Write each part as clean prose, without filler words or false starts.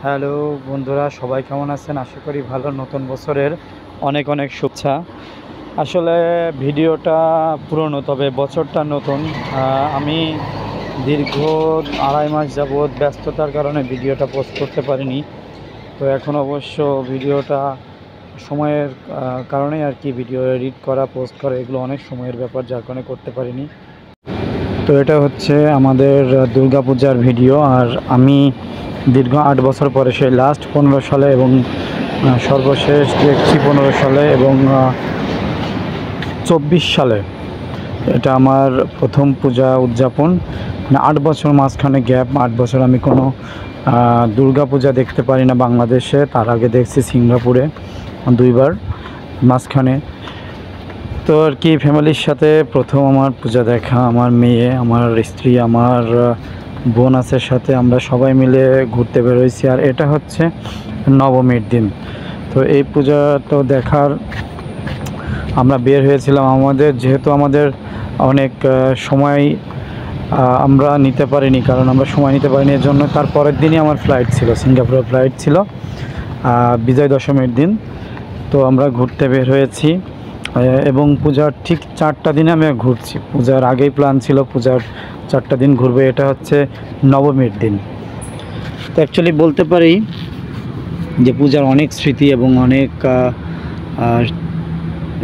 Hello বন্ধুরা, সবাই কেমন আছেন? আশা করি ভালো। নতুন বছরের অনেক অনেক শুভেচ্ছা। আসলে ভিডিওটা পুরনো, তবে বছরটা নতুন। আমি দীর্ঘ 2.5 মাস যাবৎ ব্যস্ততার কারণে ভিডিওটা পোস্ট করতে পারিনি। তো এখন অবশ্য ভিডিওটা সময়ের কারণে আর কি, ভিডিও এডিট করা, পোস্ট করা এগুলো অনেক সময়ের ব্যাপার, যার কারণে করতে পারিনি। তো এটা হচ্ছে আমাদের দুর্গাপূজার ভিডিও। আর আমি দীর্ঘ 8 বছর পরে সেই লাস্ট 15 সালে এবং সর্বশেষ দেখছি 15 সালে এবং 24 সালে। এটা আমার প্রথম পূজা উদযাপন, মানে 8 বছর মাঝখানে গ্যাপ। 8 বছর আমি কোনো দুর্গা পূজা দেখতে পারি না বাংলাদেশে। তার আগে দেখছি সিঙ্গাপুরে 2বার মাঝখানে। তো আর কি ফ্যামিলির সাথে প্রথম আমার পূজা দেখা, আমার মেয়ে, আমার স্ত্রী, আমার বোন আছে সাথে, আমরা সবাই মিলে ঘুরতে বেরোইছি। আর এটা হচ্ছে নবমীর দিন। তো এই পূজা তো দেখার আমরা বের হয়েছিলাম। যেহেতু আমাদের অনেক সময় আমরা নিতে পারিনি, কারণ আমরা সময় নিতে পারিনি, এর জন্য তার পরের দিনই আমার ফ্লাইট ছিল, সিঙ্গাপুরের ফ্লাইট ছিল বিজয় দশমীর দিন। তো আমরা ঘুরতে বের হয়েছি এবং পূজার ঠিক 4টা দিনে আমি ঘুরছি। পূজার আগেই প্ল্যান ছিল পূজার 4টা দিন ঘুরবে। এটা হচ্ছে নবমীর দিন। তো অ্যাকচুয়ালি বলতে পারি যে পূজার অনেক স্মৃতি এবং অনেক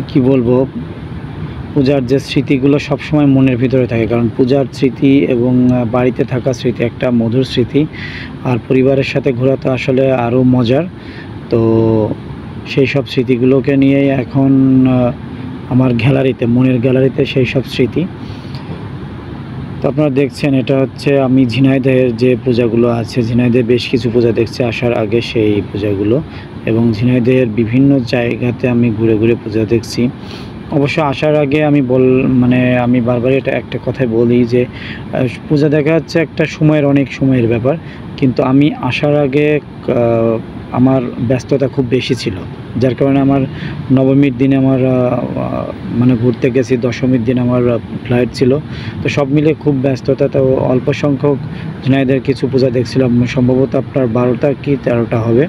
কি বলবো, পূজার যে স্মৃতিগুলো সবসময় মনের ভিতরে থাকে। কারণ পূজার স্মৃতি এবং বাড়িতে থাকা স্মৃতি একটা মধুর স্মৃতি। আর পরিবারের সাথে ঘোরা তো আসলে আরও মজার। তো সেই সব স্মৃতিগুলোকে নিয়েই এখন আমার গ্যালারিতে, মনের গ্যালারিতে সেই সব স্মৃতি। তো আপনারা দেখছেন, এটা হচ্ছে আমি ঝিনাইদহের যে পূজাগুলো আছে, ঝিনাইদহে বেশ কিছু পূজা দেখছি আসার আগে, সেই পূজাগুলো। এবং ঝিনাইদহের বিভিন্ন জায়গাতে আমি ঘুরে ঘুরে পূজা দেখছি। অবশ্য আসার আগে আমি বারবার এটা একটা কথাই বলি যে পূজা দেখা হচ্ছে একটা সময়ের, অনেক সময়ের ব্যাপার। কিন্তু আমি আসার আগে আমার ব্যস্ততা খুব বেশি ছিল, যার কারণে আমার নবমীর দিনে আমার ঘুরতে গেছি, দশমীর দিন আমার ফ্লাইট ছিল। তো সব মিলে খুব ব্যস্ততা। তো অল্প সংখ্যক ঝিনাইদহের কিছু পূজা দেখছিলাম, সম্ভবত আপনার 12টা কি 13টা হবে।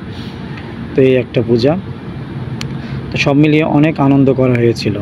তো এই একটা পূজা, তো সব মিলিয়ে অনেক আনন্দ করা হয়েছিল।